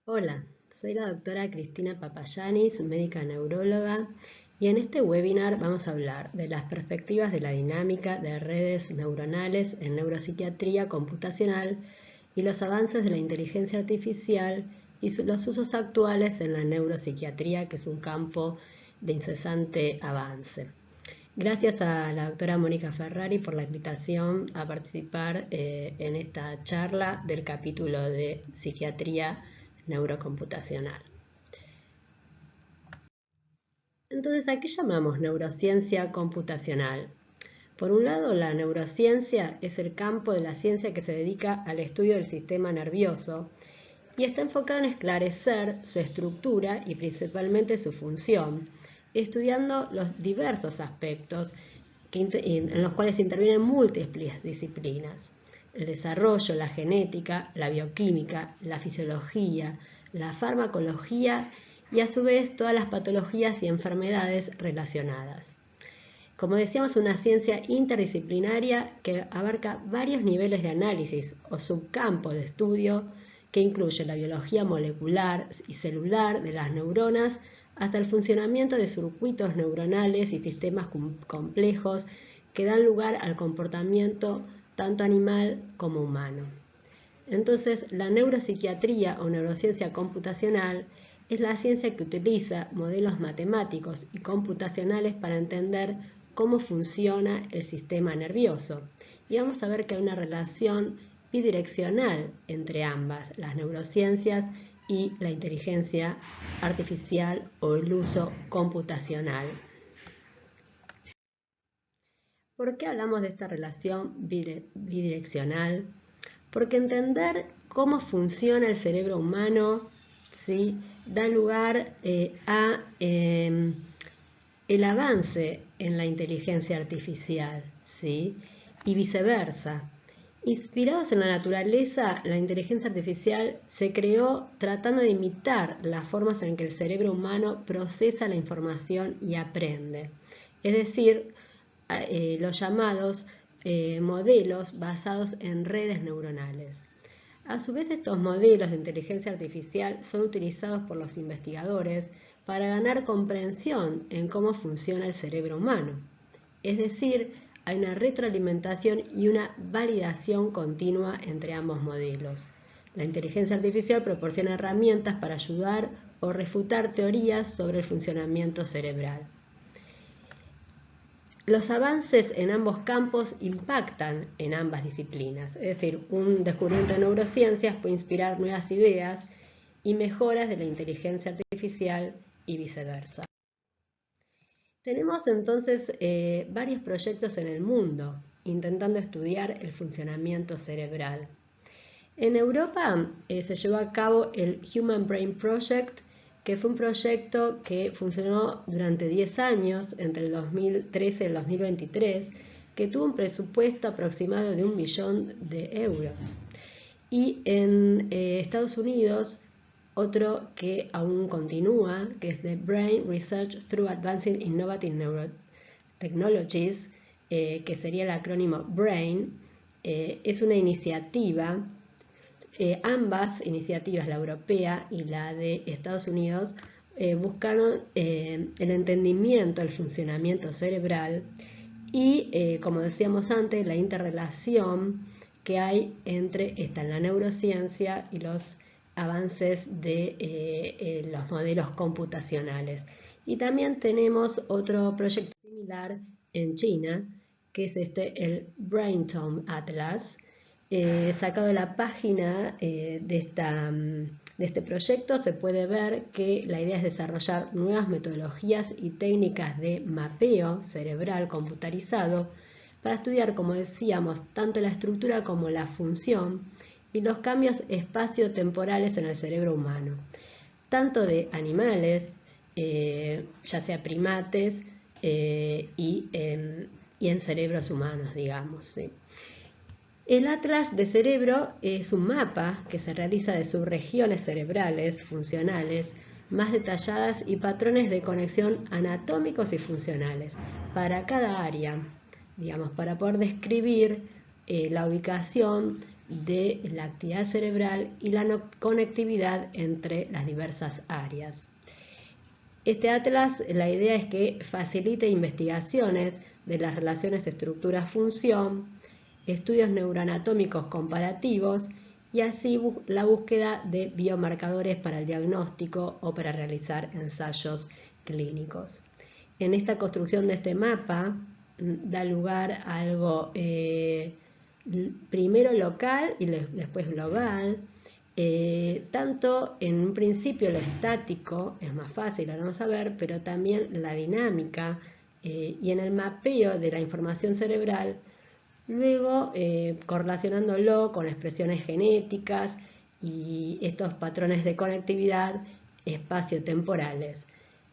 Hola, soy la doctora Cristina Papayanis, médica neuróloga, y en este webinar vamos a hablar de las perspectivas de la dinámica de redes neuronales en neuropsiquiatría computacional y los avances de la inteligencia artificial y los usos actuales en la neuropsiquiatría, que es un campo de incesante avance. Gracias a la doctora Mónica Ferrari por la invitación a participar en esta charla del capítulo de psiquiatría neurocomputacional. Entonces, ¿a qué llamamos neurociencia computacional? Por un lado, la neurociencia es el campo de la ciencia que se dedica al estudio del sistema nervioso y está enfocado en esclarecer su estructura y principalmente su función, estudiando los diversos aspectos en los cuales intervienen múltiples disciplinas: el desarrollo, la genética, la bioquímica, la fisiología, la farmacología y a su vez todas las patologías y enfermedades relacionadas. Como decíamos, una ciencia interdisciplinaria que abarca varios niveles de análisis o subcampos de estudio que incluye la biología molecular y celular de las neuronas hasta el funcionamiento de circuitos neuronales y sistemas complejos que dan lugar al comportamiento tanto animal como humano. Entonces, la neuropsiquiatría o neurociencia computacional es la ciencia que utiliza modelos matemáticos y computacionales para entender cómo funciona el sistema nervioso. Y vamos a ver que hay una relación bidireccional entre ambas, las neurociencias y la inteligencia artificial o el uso computacional. ¿Por qué hablamos de esta relación bidireccional? Porque entender cómo funciona el cerebro humano, ¿sí?, da lugar a el avance en la inteligencia artificial, ¿sí?, y viceversa. Inspirados en la naturaleza, la inteligencia artificial se creó tratando de imitar las formas en que el cerebro humano procesa la información y aprende. Es decir, los llamados modelos basados en redes neuronales. A su vez, estos modelos de inteligencia artificial son utilizados por los investigadores para ganar comprensión en cómo funciona el cerebro humano. Es decir, hay una retroalimentación y una validación continua entre ambos modelos. La inteligencia artificial proporciona herramientas para ayudar o refutar teorías sobre el funcionamiento cerebral. Los avances en ambos campos impactan en ambas disciplinas, es decir, un descubrimiento de neurociencias puede inspirar nuevas ideas y mejoras de la inteligencia artificial y viceversa. Tenemos entonces varios proyectos en el mundo intentando estudiar el funcionamiento cerebral. En Europa se llevó a cabo el Human Brain Project, que fue un proyecto que funcionó durante 10 años, entre el 2013 y el 2023, que tuvo un presupuesto aproximado de 1 billón de euros. Y en Estados Unidos, otro que aún continúa, que es The Brain Research Through Advancing Innovative Neurotechnologies, que sería el acrónimo BRAIN, es una iniciativa. Ambas iniciativas, la europea y la de Estados Unidos, buscaron el entendimiento del funcionamiento cerebral y, como decíamos antes, la interrelación que hay entre la neurociencia y los avances de los modelos computacionales. Y también tenemos otro proyecto similar en China, que es el BrainTome Atlas, sacado de la página de este proyecto. Se puede ver que la idea es desarrollar nuevas metodologías y técnicas de mapeo cerebral computarizado para estudiar, como decíamos, tanto la estructura como la función y los cambios espaciotemporales en el cerebro humano, tanto de animales, ya sea primates, y en cerebros humanos, digamos, ¿sí? El atlas de cerebro es un mapa que se realiza de subregiones cerebrales funcionales más detalladas y patrones de conexión anatómicos y funcionales para cada área, digamos, para poder describir la ubicación de la actividad cerebral y la conectividad entre las diversas áreas. Este atlas, la idea es que facilite investigaciones de las relaciones estructura-función, estudios neuroanatómicos comparativos y así la búsqueda de biomarcadores para el diagnóstico o para realizar ensayos clínicos. En esta construcción de este mapa da lugar a algo primero local y después global. Tanto en un principio lo estático es más fácil, ahora vamos a ver, pero también la dinámica y en el mapeo de la información cerebral, luego correlacionándolo con expresiones genéticas y estos patrones de conectividad espaciotemporales,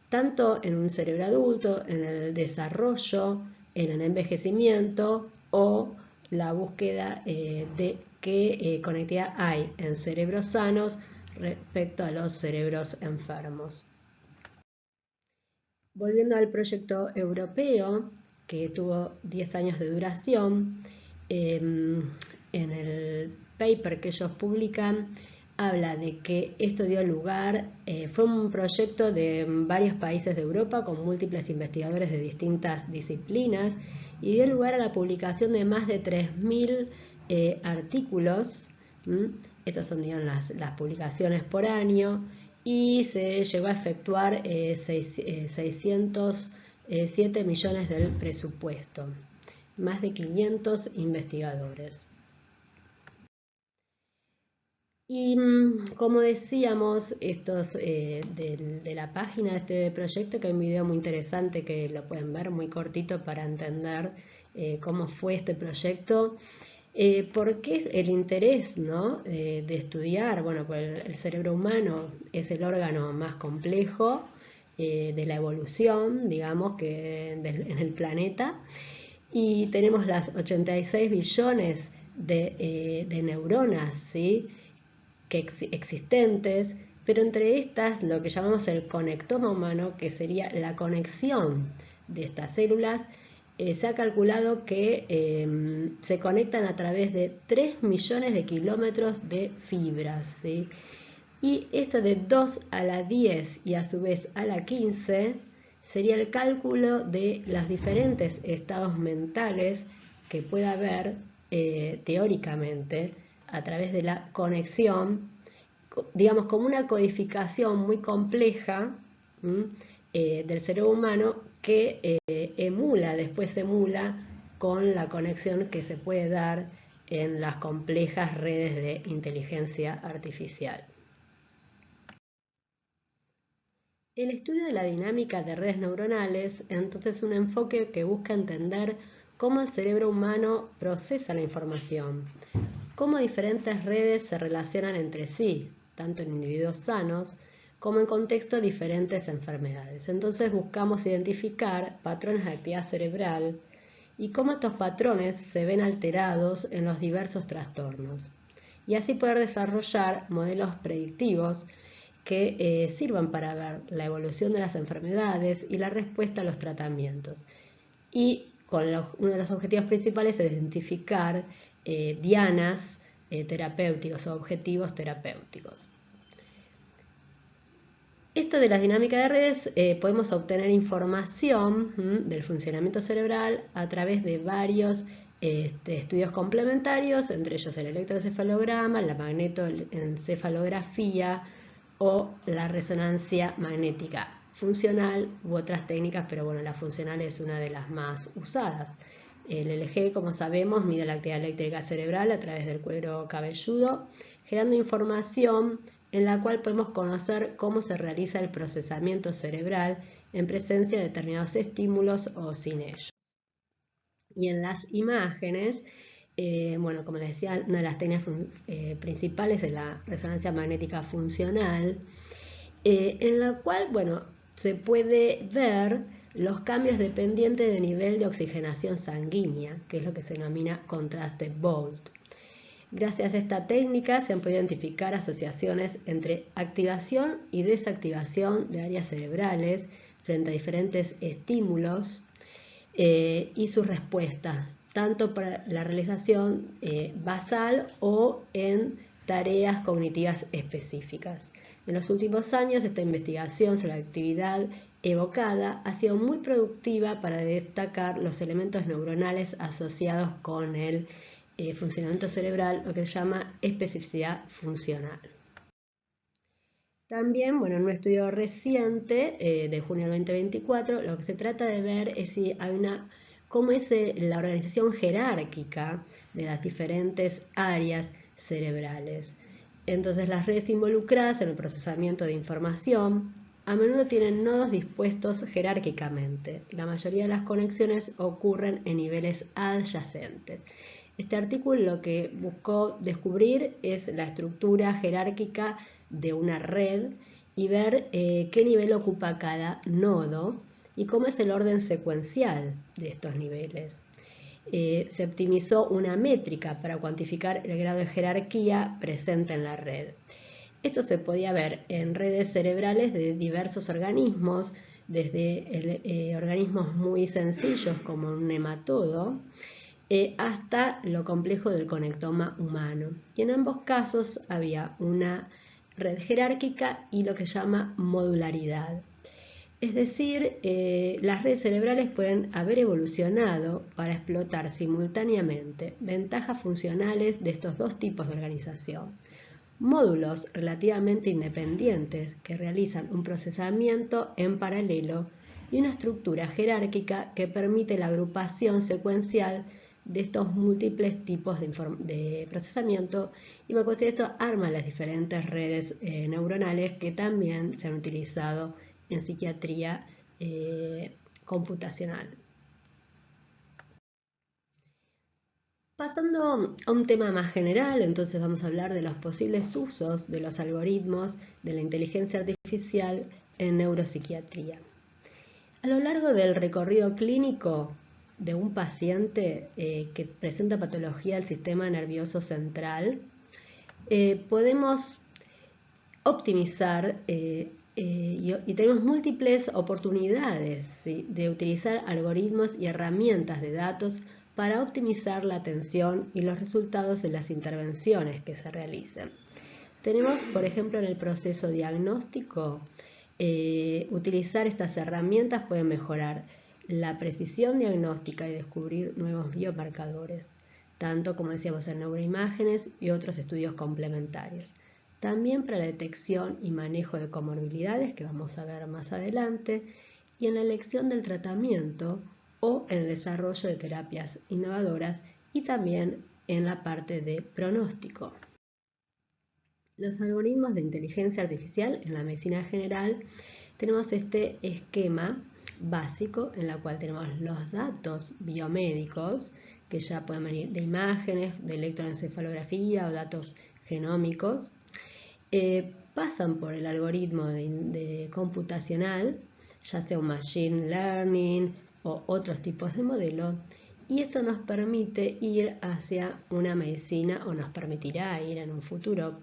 tanto en un cerebro adulto, en el desarrollo, en el envejecimiento o la búsqueda de qué conectividad hay en cerebros sanos respecto a los cerebros enfermos. Volviendo al proyecto europeo, que tuvo 10 años de duración, en el paper que ellos publican habla de que esto dio lugar, fue un proyecto de varios países de Europa con múltiples investigadores de distintas disciplinas y dio lugar a la publicación de más de 3.000 artículos. Estas son, digamos, las publicaciones por año y se llegó a efectuar 607 millones del presupuesto, más de 500 investigadores. Y como decíamos, estos de la página de este proyecto, que hay un video muy interesante que lo pueden ver, muy cortito para entender cómo fue este proyecto. ¿Por qué el interés, ¿no? de estudiar? Bueno, pues el cerebro humano es el órgano más complejo de la evolución, digamos, en el planeta. Y tenemos las 86 billones de neuronas, ¿sí? Existentes, pero entre estas lo que llamamos el conectoma humano, que sería la conexión de estas células, se ha calculado que se conectan a través de 3 millones de kilómetros de fibras, ¿sí? Y esto de 2 a la 10 y a su vez a la 15 sería el cálculo de los diferentes estados mentales que puede haber teóricamente a través de la conexión, digamos, como una codificación muy compleja del cerebro humano que después emula con la conexión que se puede dar en las complejas redes de inteligencia artificial. El estudio de la dinámica de redes neuronales, entonces, es un enfoque que busca entender cómo el cerebro humano procesa la información, cómo diferentes redes se relacionan entre sí, tanto en individuos sanos como en contextos de diferentes enfermedades. Entonces buscamos identificar patrones de actividad cerebral y cómo estos patrones se ven alterados en los diversos trastornos, y así poder desarrollar modelos predictivos que sirvan para ver la evolución de las enfermedades y la respuesta a los tratamientos. Y uno de los objetivos principales es identificar dianas terapéuticos o objetivos terapéuticos. Esto de las dinámicas de redes, podemos obtener información del funcionamiento cerebral a través de varios estudios complementarios, entre ellos el electroencefalograma, la magnetoencefalografía o la resonancia magnética funcional u otras técnicas, pero bueno, la funcional es una de las más usadas. El LG, como sabemos, mide la actividad eléctrica cerebral a través del cuero cabelludo, generando información en la cual podemos conocer cómo se realiza el procesamiento cerebral en presencia de determinados estímulos o sin ellos. Y en las imágenes, bueno, como les decía, una de las técnicas principales es la resonancia magnética funcional, en la cual, bueno, se puede ver los cambios dependientes del nivel de oxigenación sanguínea, que es lo que se denomina contraste Bolt. Gracias a esta técnica se han podido identificar asociaciones entre activación y desactivación de áreas cerebrales frente a diferentes estímulos y sus respuestas, tanto para la realización basal o en tareas cognitivas específicas. En los últimos años, esta investigación sobre la actividad evocada ha sido muy productiva para destacar los elementos neuronales asociados con el funcionamiento cerebral, lo que se llama especificidad funcional. También, bueno, en un estudio reciente de junio del 2024, lo que se trata de ver es si hay cómo es la organización jerárquica de las diferentes áreas cerebrales. Entonces, las redes involucradas en el procesamiento de información a menudo tienen nodos dispuestos jerárquicamente. La mayoría de las conexiones ocurren en niveles adyacentes. Este artículo lo que buscó descubrir es la estructura jerárquica de una red y ver qué nivel ocupa cada nodo y cómo es el orden secuencial de estos niveles. Se optimizó una métrica para cuantificar el grado de jerarquía presente en la red. Esto se podía ver en redes cerebrales de diversos organismos, desde organismos muy sencillos como un nematodo, hasta lo complejo del conectoma humano. Y en ambos casos había una red jerárquica y lo que se llama modularidad. Es decir, las redes cerebrales pueden haber evolucionado para explotar simultáneamente ventajas funcionales de estos dos tipos de organización. Módulos relativamente independientes que realizan un procesamiento en paralelo y una estructura jerárquica que permite la agrupación secuencial de estos múltiples tipos de procesamiento, y bajo esto arma las diferentes redes neuronales que también se han utilizado en psiquiatría computacional. Pasando a un tema más general, entonces vamos a hablar de los posibles usos de los algoritmos de la inteligencia artificial en neuropsiquiatría. A lo largo del recorrido clínico de un paciente que presenta patología del sistema nervioso central, podemos optimizar y tenemos múltiples oportunidades, ¿sí?, de utilizar algoritmos y herramientas de datos para optimizar la atención y los resultados de las intervenciones que se realicen. Tenemos, por ejemplo, en el proceso diagnóstico, utilizar estas herramientas puede mejorar la precisión diagnóstica y descubrir nuevos biomarcadores, tanto como decíamos en neuroimágenes y otros estudios complementarios. También para la detección y manejo de comorbilidades, que vamos a ver más adelante, y en la elección del tratamiento o en el desarrollo de terapias innovadoras, y también en la parte de pronóstico. Los algoritmos de inteligencia artificial en la medicina general, tenemos este esquema básico en el cual tenemos los datos biomédicos, que ya pueden venir de imágenes, de electroencefalografía o datos genómicos, pasan por el algoritmo de computacional, ya sea un machine learning o otros tipos de modelo, y esto nos permite ir hacia una medicina, o nos permitirá ir en un futuro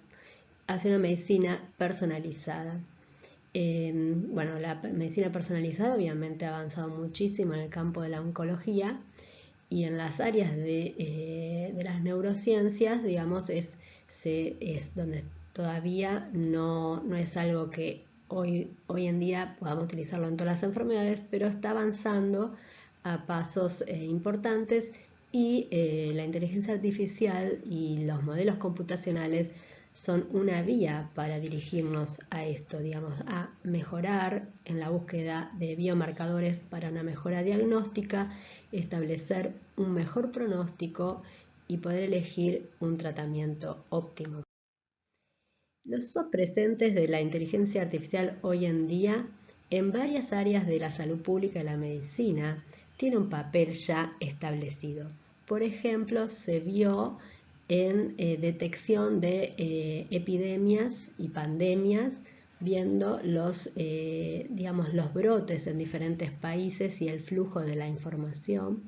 hacia una medicina personalizada. Bueno, la medicina personalizada obviamente ha avanzado muchísimo en el campo de la oncología, y en las áreas de las neurociencias, digamos, es donde todavía no es algo que hoy en día podamos utilizarlo en todas las enfermedades, pero está avanzando a pasos importantes, y la inteligencia artificial y los modelos computacionales son una vía para dirigirnos a esto, digamos, a mejorar en la búsqueda de biomarcadores para una mejora diagnóstica, establecer un mejor pronóstico y poder elegir un tratamiento óptimo. Los usos presentes de la inteligencia artificial hoy en día en varias áreas de la salud pública y la medicina tiene un papel ya establecido. Por ejemplo, se vio en detección de epidemias y pandemias, viendo los brotes en diferentes países y el flujo de la información.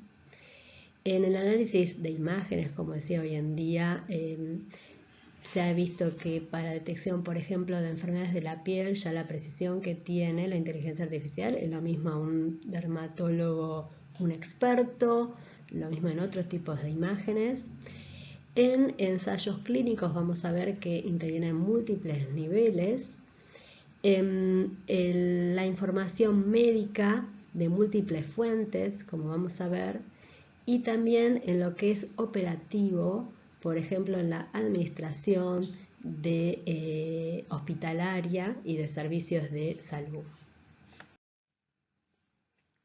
En el análisis de imágenes, como decía hoy en día, se ha visto que para detección, por ejemplo, de enfermedades de la piel, ya la precisión que tiene la inteligencia artificial es lo mismo a un dermatólogo, un experto, lo mismo en otros tipos de imágenes. En ensayos clínicos vamos a ver que intervienen múltiples niveles. La información médica de múltiples fuentes, como vamos a ver, y también en lo que es operativo, por ejemplo en la administración de hospitalaria y de servicios de salud.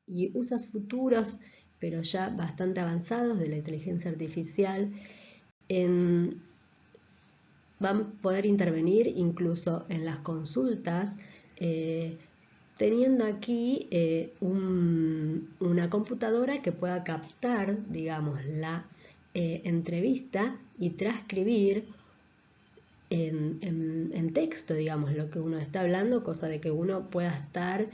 Y usos futuros, pero ya bastante avanzados, de la inteligencia artificial van a poder intervenir incluso en las consultas, teniendo aquí una computadora que pueda captar, digamos, la entrevista y transcribir en texto, digamos, lo que uno está hablando, cosa de que uno pueda estar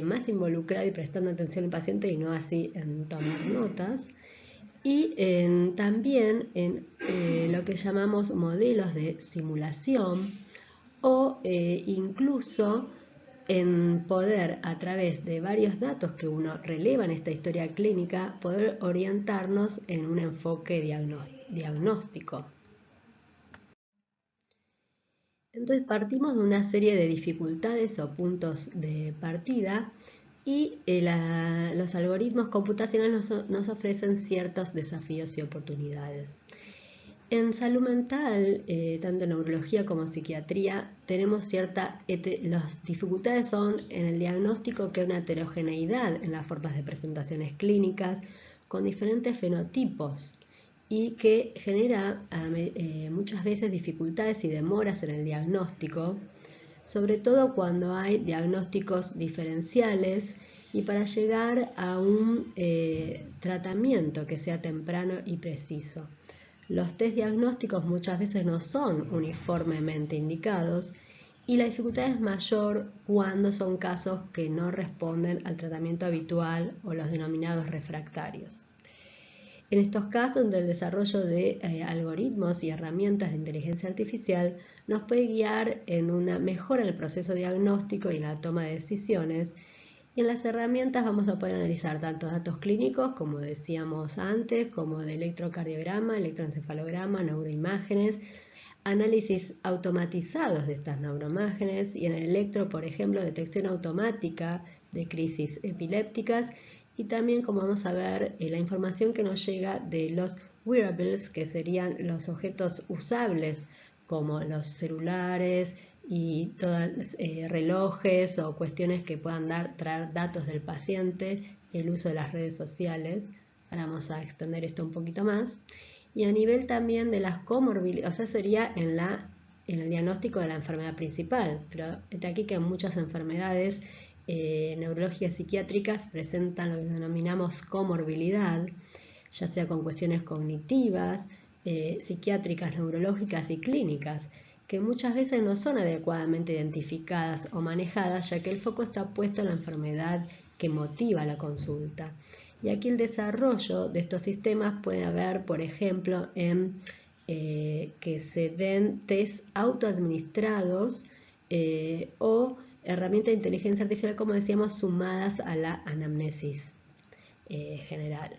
más involucrado y prestando atención al paciente y no así en tomar notas. Y también en lo que llamamos modelos de simulación o incluso en poder, a través de varios datos que uno releva en esta historia clínica, poder orientarnos en un enfoque diagnóstico. Entonces partimos de una serie de dificultades o puntos de partida y los algoritmos computacionales nos ofrecen ciertos desafíos y oportunidades. En salud mental, tanto en neurología como psiquiatría, tenemos las dificultades son en el diagnóstico, que hay una heterogeneidad en las formas de presentaciones clínicas con diferentes fenotipos y que genera muchas veces dificultades y demoras en el diagnóstico, sobre todo cuando hay diagnósticos diferenciales y para llegar a un tratamiento que sea temprano y preciso. Los test diagnósticos muchas veces no son uniformemente indicados y la dificultad es mayor cuando son casos que no responden al tratamiento habitual o los denominados refractarios. En estos casos, donde el desarrollo de algoritmos y herramientas de inteligencia artificial nos puede guiar en una mejora en el proceso diagnóstico y en la toma de decisiones. Y en las herramientas vamos a poder analizar tanto datos clínicos, como decíamos antes, como de electrocardiograma, electroencefalograma, neuroimágenes, análisis automatizados de estas neuroimágenes y en el electro, por ejemplo, detección automática de crisis epilépticas. Y también, como vamos a ver, la información que nos llega de los wearables, que serían los objetos usables como los celulares y todos relojes o cuestiones que puedan traer datos del paciente, y el uso de las redes sociales. Ahora vamos a extender esto un poquito más. Y a nivel también de las comorbilidades, o sea, sería en el diagnóstico de la enfermedad principal, pero de aquí que muchas enfermedades neurológicas psiquiátricas presentan lo que denominamos comorbilidad, ya sea con cuestiones cognitivas, psiquiátricas, neurológicas y clínicas, que muchas veces no son adecuadamente identificadas o manejadas, ya que el foco está puesto en la enfermedad que motiva la consulta. Y aquí el desarrollo de estos sistemas puede haber, por ejemplo, en que se den test autoadministrados o herramientas de inteligencia artificial, como decíamos, sumadas a la anamnesis general.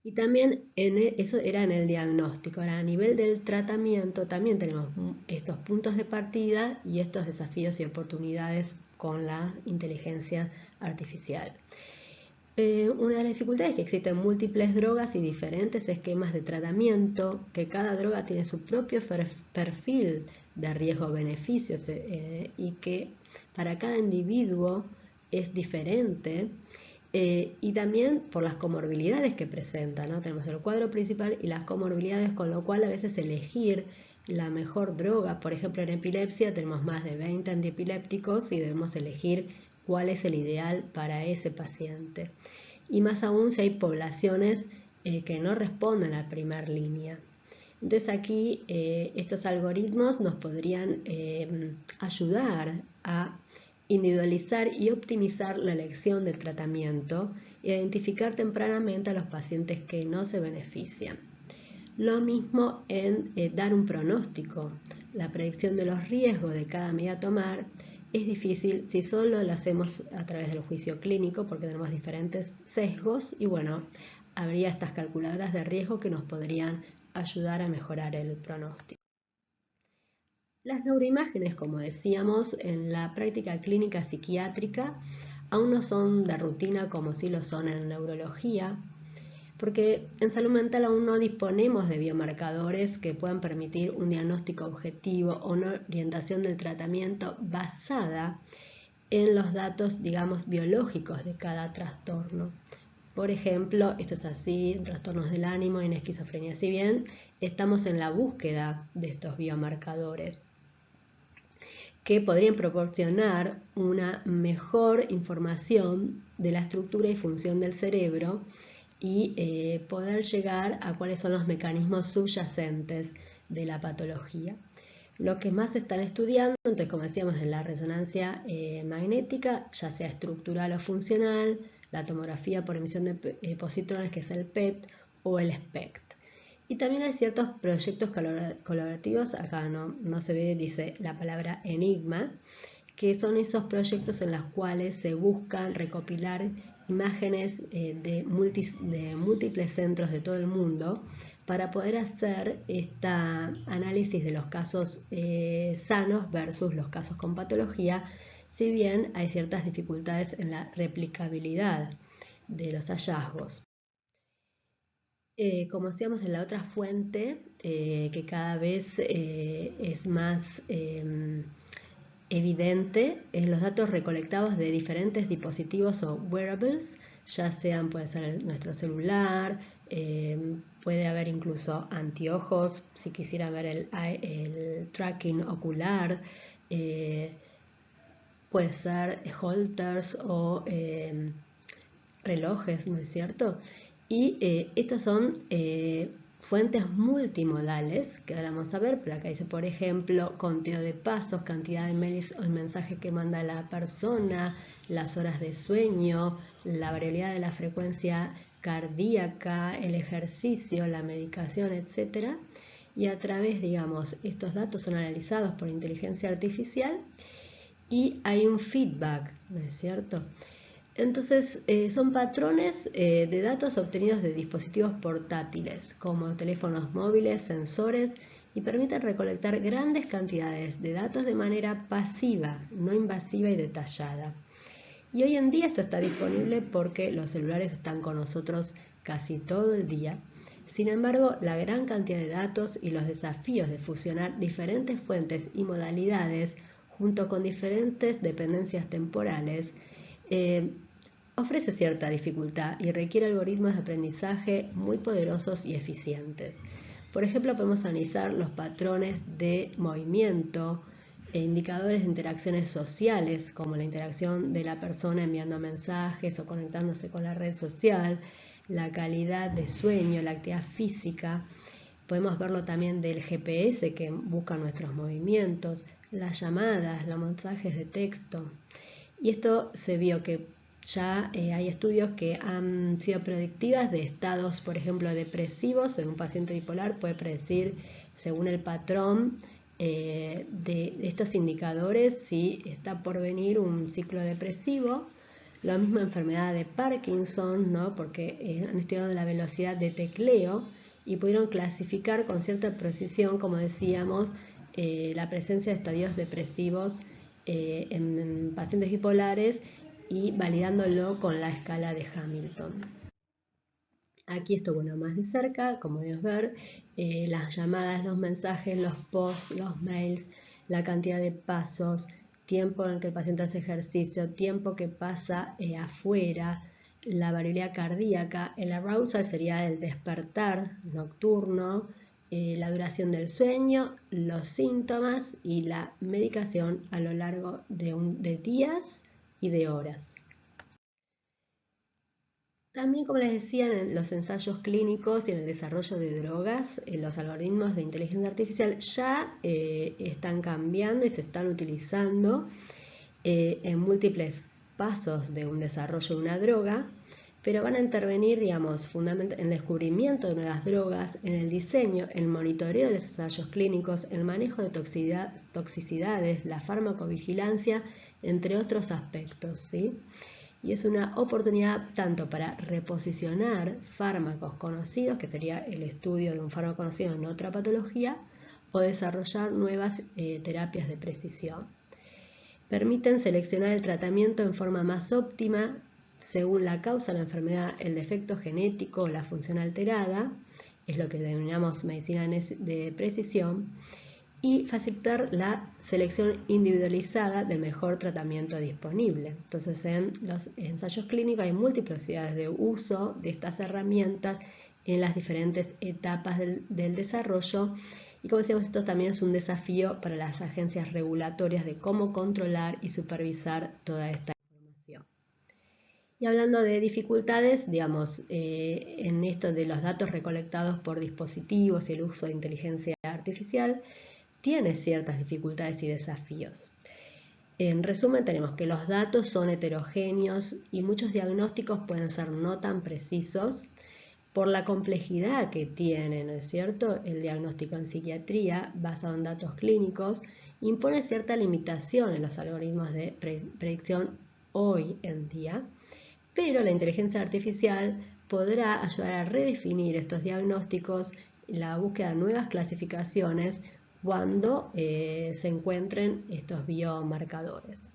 Y también eso era en el diagnóstico. Ahora, a nivel del tratamiento también tenemos estos puntos de partida y estos desafíos y oportunidades con la inteligencia artificial. Una de las dificultades es que existen múltiples drogas y diferentes esquemas de tratamiento, que cada droga tiene su propio perfil de riesgo-beneficios y que para cada individuo es diferente. Y también por las comorbilidades que presenta, ¿no? Tenemos el cuadro principal y las comorbilidades, con lo cual a veces elegir la mejor droga, por ejemplo en epilepsia tenemos más de 20 antiepilépticos y debemos elegir cuál es el ideal para ese paciente. Y más aún si hay poblaciones que no responden a la primera línea. Entonces aquí estos algoritmos nos podrían ayudar a individualizar y optimizar la elección del tratamiento e identificar tempranamente a los pacientes que no se benefician. Lo mismo en dar un pronóstico. La predicción de los riesgos de cada medida a tomar es difícil si solo lo hacemos a través del juicio clínico, porque tenemos diferentes sesgos y bueno, habría estas calculadoras de riesgo que nos podrían ayudar a mejorar el pronóstico. Las neuroimágenes, como decíamos, en la práctica clínica psiquiátrica aún no son de rutina como sí lo son en neurología, porque en salud mental aún no disponemos de biomarcadores que puedan permitir un diagnóstico objetivo o una orientación del tratamiento basada en los datos, digamos, biológicos de cada trastorno. Por ejemplo, esto es así en trastornos del ánimo y en esquizofrenia. Si bien estamos en la búsqueda de estos biomarcadores que podrían proporcionar una mejor información de la estructura y función del cerebro y poder llegar a cuáles son los mecanismos subyacentes de la patología. Lo que más se están estudiando, entonces como decíamos, en la resonancia magnética, ya sea estructural o funcional, la tomografía por emisión de positrones, que es el PET, o el SPECT. Y también hay ciertos proyectos colaborativos, acá no se ve, dice la palabra enigma, que son esos proyectos en los cuales se buscan recopilar imágenes de múltiples centros de todo el mundo para poder hacer este análisis de los casos sanos versus los casos con patología, si bien hay ciertas dificultades en la replicabilidad de los hallazgos. Como decíamos en la otra fuente, que cada vez es más evidente, los datos recolectados de diferentes dispositivos o wearables, ya sean, puede ser nuestro celular, puede haber incluso anteojos, si quisiera ver el tracking ocular, puede ser holters o relojes, ¿no es cierto? Y estas son fuentes multimodales, que ahora vamos a ver, pero acá dice, por ejemplo, conteo de pasos, cantidad de mails o mensajes que manda la persona, las horas de sueño, la variabilidad de la frecuencia cardíaca, el ejercicio, la medicación, etc. Y a través, digamos, estos datos son analizados por inteligencia artificial y hay un feedback, ¿no es cierto? Entonces, son patrones de datos obtenidos de dispositivos portátiles, como teléfonos móviles, sensores, y permiten recolectar grandes cantidades de datos de manera pasiva, no invasiva y detallada. Y hoy en día esto está disponible porque los celulares están con nosotros casi todo el día. Sin embargo, la gran cantidad de datos y los desafíos de fusionar diferentes fuentes y modalidades junto con diferentes dependencias temporales ofrece cierta dificultad y requiere algoritmos de aprendizaje muy poderosos y eficientes. Por ejemplo, podemos analizar los patrones de movimiento, indicadores de interacciones sociales, como la interacción de la persona enviando mensajes o conectándose con la red social, la calidad de sueño, la actividad física. Podemos verlo también del GPS que busca nuestros movimientos, las llamadas, los mensajes de texto. Y esto se vio que ya hay estudios que han sido predictivas de estados, por ejemplo, depresivos. En un paciente bipolar puede predecir, según el patrón de estos indicadores, si está por venir un ciclo depresivo. La misma enfermedad de Parkinson, ¿no? Porque han estudiado la velocidad de tecleo y pudieron clasificar con cierta precisión, como decíamos, la presencia de estadios depresivos en pacientes bipolares y validándolo con la escala de Hamilton. Aquí esto, bueno, más de cerca, como podemos ver, las llamadas, los mensajes, los posts, los mails, la cantidad de pasos, tiempo en el que el paciente hace ejercicio, tiempo que pasa afuera, la variabilidad cardíaca, el arousal sería el despertar nocturno, la duración del sueño, los síntomas y la medicación a lo largo de días y de horas. También, como les decía, en los ensayos clínicos y en el desarrollo de drogas, los algoritmos de inteligencia artificial ya están cambiando y se están utilizando en múltiples pasos de un desarrollo de una droga, pero van a intervenir, digamos, en el descubrimiento de nuevas drogas, en el diseño, el monitoreo de los ensayos clínicos, el manejo de toxicidades, la farmacovigilancia, entre otros aspectos, ¿sí? y es una oportunidad tanto para reposicionar fármacos conocidos, que sería el estudio de un fármaco conocido en otra patología, o desarrollar nuevas terapias de precisión. Permiten seleccionar el tratamiento en forma más óptima según la causa de la enfermedad, el defecto genético o la función alterada, es lo que denominamos medicina de precisión, y facilitar la selección individualizada del mejor tratamiento disponible. Entonces, en los ensayos clínicos hay multiplicidades de uso de estas herramientas en las diferentes etapas del desarrollo. Y como decíamos, esto también es un desafío para las agencias regulatorias de cómo controlar y supervisar toda esta información. Y hablando de dificultades, digamos, en esto de los datos recolectados por dispositivos y el uso de inteligencia artificial, tiene ciertas dificultades y desafíos. En resumen, tenemos que los datos son heterogéneos y muchos diagnósticos pueden ser no tan precisos por la complejidad que tiene, ¿no es cierto? El diagnóstico en psiquiatría, basado en datos clínicos, impone cierta limitación en los algoritmos de predicción hoy en día, pero la inteligencia artificial podrá ayudar a redefinir estos diagnósticos, la búsqueda de nuevas clasificaciones cuando se encuentren estos biomarcadores.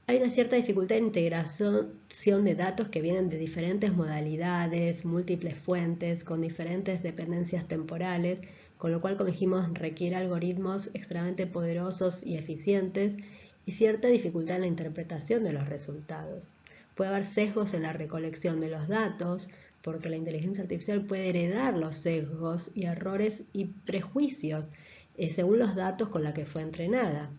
Hay una cierta dificultad de integración de datos que vienen de diferentes modalidades, múltiples fuentes, con diferentes dependencias temporales, con lo cual, como dijimos, requiere algoritmos extremadamente poderosos y eficientes y cierta dificultad en la interpretación de los resultados. Puede haber sesgos en la recolección de los datos, porque la inteligencia artificial puede heredar los sesgos y errores y prejuicios según los datos con los que fue entrenada.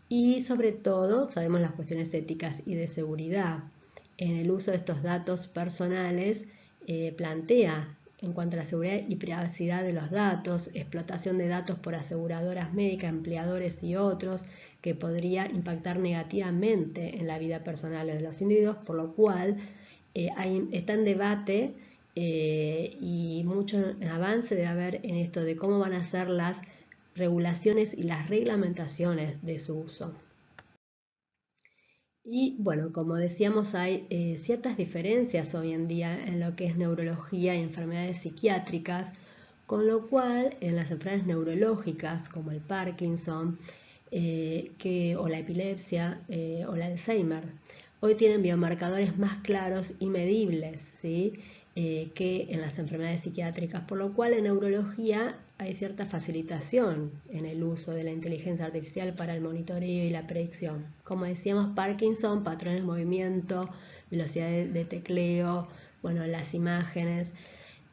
Y sobre todo, sabemos las cuestiones éticas y de seguridad. En el uso de estos datos personales plantea en cuanto a la seguridad y privacidad de los datos, explotación de datos por aseguradoras médicas, empleadores y otros, que podría impactar negativamente en la vida personal de los individuos, por lo cual está en debate y mucho avance debe haber en esto de cómo van a ser las regulaciones y las reglamentaciones de su uso. Y bueno, como decíamos, hay ciertas diferencias hoy en día en lo que es neurología y enfermedades psiquiátricas, con lo cual en las enfermedades neurológicas como el Parkinson o la epilepsia o el Alzheimer, hoy tienen biomarcadores más claros y medibles, ¿sí? Que en las enfermedades psiquiátricas, por lo cual en neurología hay cierta facilitación en el uso de la inteligencia artificial para el monitoreo y la predicción. Como decíamos, Parkinson, patrones de movimiento, velocidad de tecleo, bueno, las imágenes.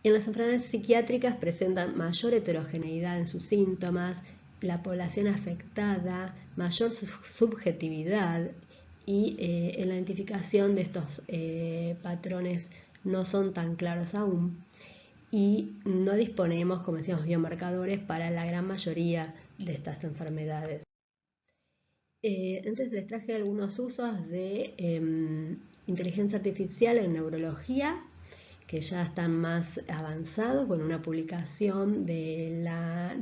En las enfermedades psiquiátricas presentan mayor heterogeneidad en sus síntomas, la población afectada, mayor subjetividad y en la identificación de estos patrones no son tan claros aún y no disponemos, como decíamos, biomarcadores para la gran mayoría de estas enfermedades. Entonces les traje algunos usos de inteligencia artificial en neurología que ya están más avanzados, con una publicación de la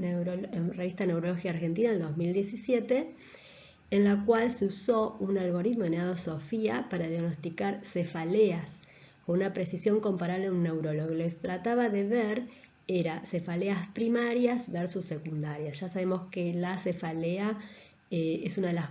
revista Neurología Argentina en 2017, en la cual se usó un algoritmo denominado SOFIA para diagnosticar cefaleas con una precisión comparable a un neurólogo. Les trataba de ver cefaleas primarias versus secundarias. Ya sabemos que la cefalea es una de las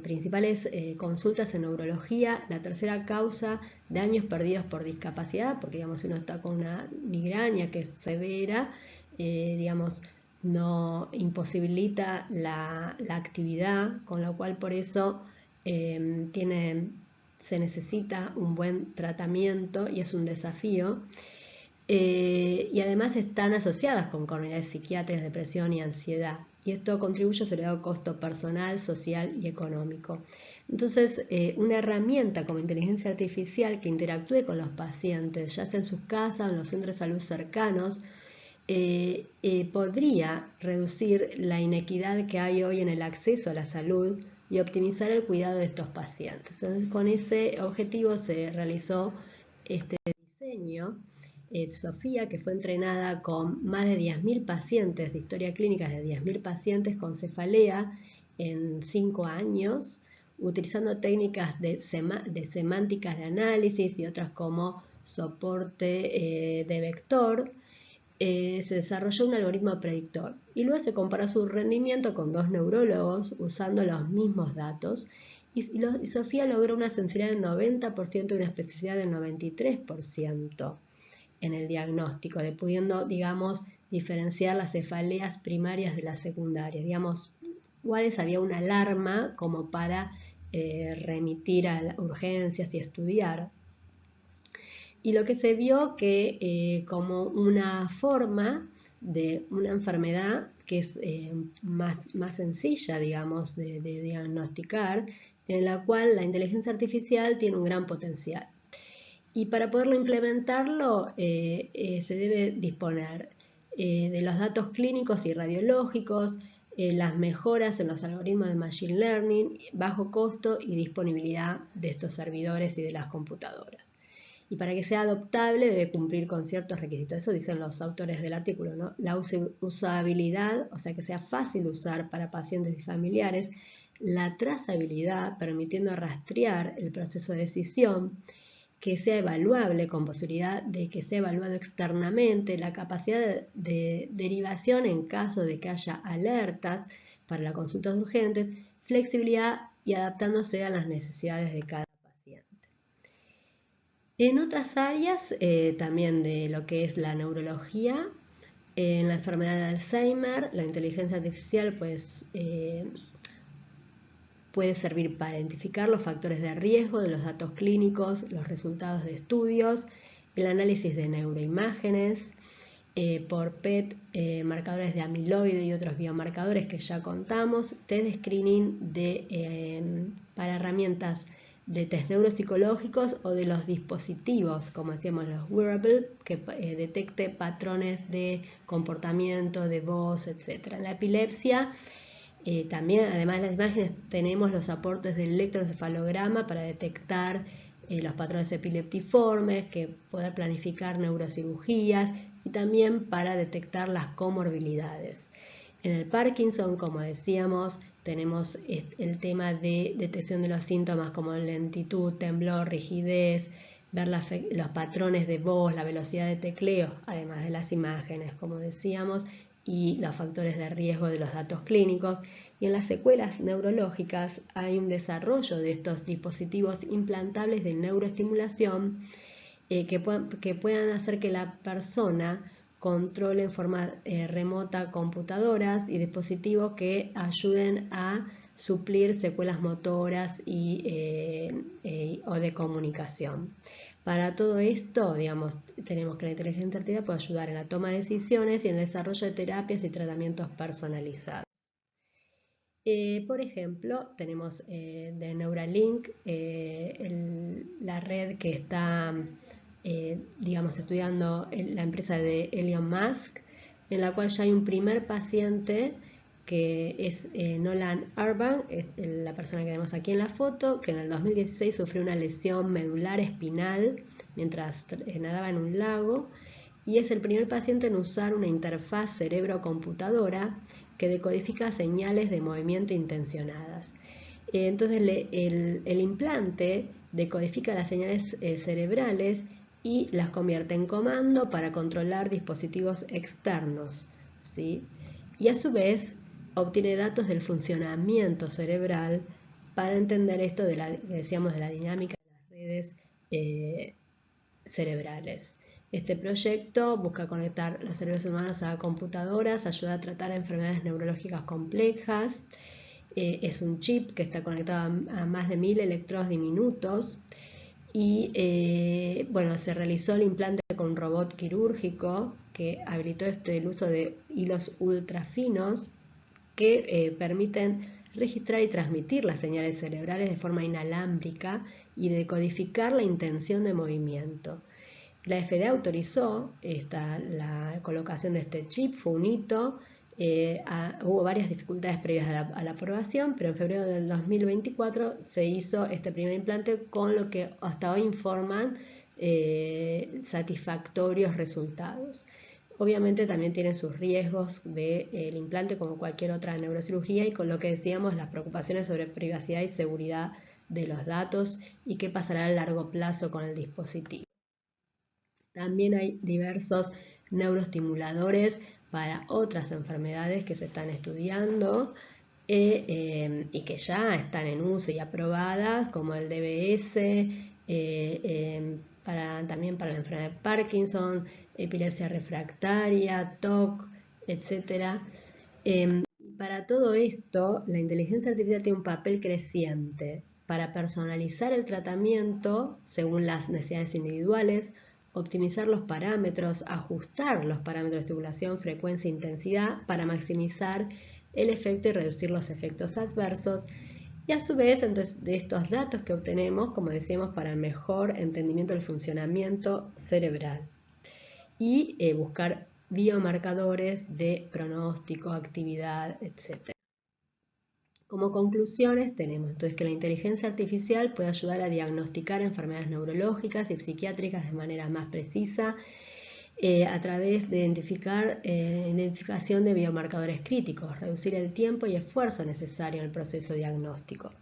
principales consultas en neurología, la tercera causa de años perdidos por discapacidad, porque digamos, si uno está con una migraña que es severa, digamos, no imposibilita la actividad, con lo cual por eso se necesita un buen tratamiento y es un desafío. Y además están asociadas con comorbilidades psiquiátricas, depresión y ansiedad. Y esto contribuye a su elevado costo personal, social y económico. Entonces, una herramienta como inteligencia artificial que interactúe con los pacientes, ya sea en sus casas o en los centros de salud cercanos, podría reducir la inequidad que hay hoy en el acceso a la salud y optimizar el cuidado de estos pacientes. Entonces, con ese objetivo se realizó este diseño, SOFIA, que fue entrenada con más de 10.000 pacientes de historia clínica, de 10.000 pacientes con cefalea en 5 años, utilizando técnicas de semánticas de análisis y otras como soporte de vector. Se desarrolló un algoritmo predictor y luego se comparó su rendimiento con 2 neurólogos usando los mismos datos y Sofía logró una sensibilidad del 90% y una especificidad del 93% en el diagnóstico, pudiendo, digamos, diferenciar las cefaleas primarias de las secundarias, digamos, cuáles había una alarma como para remitir a urgencias y estudiar. Y lo que se vio que como una forma de una enfermedad que es más sencilla, digamos, de diagnosticar, en la cual la inteligencia artificial tiene un gran potencial. Y para poderlo implementarlo se debe disponer de los datos clínicos y radiológicos, las mejoras en los algoritmos de Machine Learning, bajo costo y disponibilidad de estos servidores y de las computadoras. Y para que sea adoptable debe cumplir con ciertos requisitos. Eso dicen los autores del artículo, ¿no? La usabilidad, o sea que sea fácil de usar para pacientes y familiares, la trazabilidad, permitiendo rastrear el proceso de decisión, que sea evaluable con posibilidad de que sea evaluado externamente, la capacidad de derivación en caso de que haya alertas para las consultas urgentes, flexibilidad y adaptándose a las necesidades de cada paciente. En otras áreas también de lo que es la neurología, en la enfermedad de Alzheimer, la inteligencia artificial puede servir para identificar los factores de riesgo de los datos clínicos, los resultados de estudios, el análisis de neuroimágenes, por PET, marcadores de amiloide y otros biomarcadores que ya contamos, test de screening para herramientas de test neuropsicológicos o de los dispositivos, como decíamos, los wearables, que detecte patrones de comportamiento, de voz, etc. En la epilepsia, también, además de las imágenes, tenemos los aportes del electroencefalograma para detectar los patrones epileptiformes, que pueda planificar neurocirugías y también para detectar las comorbilidades. En el Parkinson, como decíamos, tenemos el tema de detección de los síntomas como lentitud, temblor, rigidez, ver los patrones de voz, la velocidad de tecleo, además de las imágenes, como decíamos, y los factores de riesgo de los datos clínicos. Y en las secuelas neurológicas hay un desarrollo de estos dispositivos implantables de neuroestimulación que puedan hacer que la persona controle en forma remota computadoras y dispositivos que ayuden a suplir secuelas motoras o de comunicación. Para todo esto, digamos, tenemos que la inteligencia artificial puede ayudar en la toma de decisiones y en el desarrollo de terapias y tratamientos personalizados. Por ejemplo, tenemos de Neuralink, la red que está digamos, estudiando la empresa de Elon Musk, en la cual ya hay un primer paciente que es Nolan Urban, la persona que vemos aquí en la foto, que en el 2016 sufrió una lesión medular espinal mientras nadaba en un lago, y es el primer paciente en usar una interfaz cerebro-computadora que decodifica señales de movimiento intencionadas. Entonces el implante decodifica las señales cerebrales y las convierte en comando para controlar dispositivos externos, ¿sí? Y a su vez obtiene datos del funcionamiento cerebral para entender esto de la dinámica de las redes cerebrales. Este proyecto busca conectar los cerebros humanos a computadoras, ayuda a tratar enfermedades neurológicas complejas. Es un chip que está conectado a más de 1000 electrodos diminutos. Y bueno, se realizó el implante con un robot quirúrgico que habilitó el uso de hilos ultra finos que permiten registrar y transmitir las señales cerebrales de forma inalámbrica y decodificar la intención de movimiento. La FDA autorizó la colocación de este chip, fue un hito. Hubo varias dificultades previas a la aprobación, pero en febrero del 2024 se hizo este primer implante con lo que hasta hoy informan satisfactorios resultados. Obviamente también tiene sus riesgos del implante como cualquier otra neurocirugía y con lo que decíamos, las preocupaciones sobre privacidad y seguridad de los datos y qué pasará a largo plazo con el dispositivo. También hay diversos neuroestimuladores para otras enfermedades que se están estudiando y que ya están en uso y aprobadas, como el DBS, también para la enfermedad de Parkinson, epilepsia refractaria, TOC, etc. Para todo esto, la inteligencia artificial tiene un papel creciente para personalizar el tratamiento según las necesidades individuales, optimizar los parámetros, ajustar los parámetros de estimulación, frecuencia e intensidad para maximizar el efecto y reducir los efectos adversos. Y a su vez, entonces, de estos datos que obtenemos, como decíamos, para el mejor entendimiento del funcionamiento cerebral y buscar biomarcadores de pronóstico, actividad, etc. Como conclusiones tenemos entonces que la inteligencia artificial puede ayudar a diagnosticar enfermedades neurológicas y psiquiátricas de manera más precisa a través de identificación de biomarcadores críticos, reducir el tiempo y esfuerzo necesario en el proceso diagnóstico.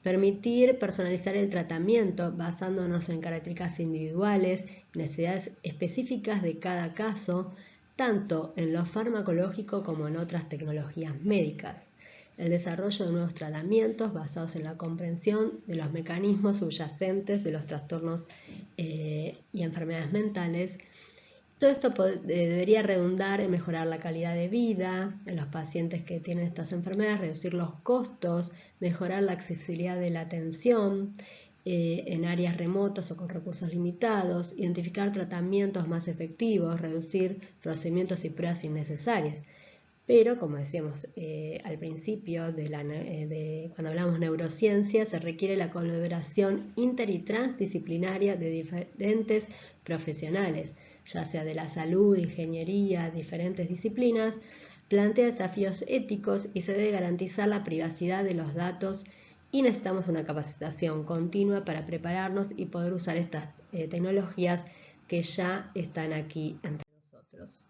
Permitir personalizar el tratamiento basándonos en características individuales, necesidades específicas de cada caso, tanto en lo farmacológico como en otras tecnologías médicas. El desarrollo de nuevos tratamientos basados en la comprensión de los mecanismos subyacentes de los trastornos y enfermedades mentales. Todo esto debería redundar en mejorar la calidad de vida en los pacientes que tienen estas enfermedades, reducir los costos, mejorar la accesibilidad de la atención en áreas remotas o con recursos limitados, identificar tratamientos más efectivos, reducir procedimientos y pruebas innecesarias. Pero, como decíamos al principio, cuando hablamos de neurociencia, se requiere la colaboración inter y transdisciplinaria de diferentes profesionales, ya sea de la salud, ingeniería, diferentes disciplinas, plantea desafíos éticos y se debe garantizar la privacidad de los datos y necesitamos una capacitación continua para prepararnos y poder usar estas tecnologías que ya están aquí entre nosotros.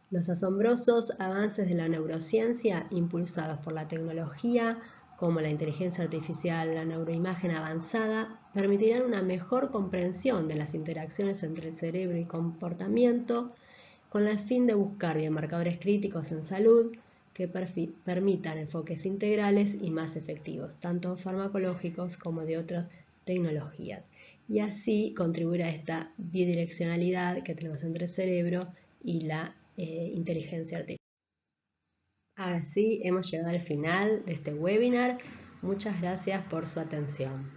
Los asombrosos avances de la neurociencia, impulsados por la tecnología, como la inteligencia artificial, la neuroimagen avanzada, permitirán una mejor comprensión de las interacciones entre el cerebro y comportamiento, con el fin de buscar biomarcadores críticos en salud que permitan enfoques integrales y más efectivos, tanto farmacológicos como de otras tecnologías, y así contribuir a esta bidireccionalidad que tenemos entre el cerebro y la inteligencia artificial. Así hemos llegado al final de este webinar. Muchas gracias por su atención.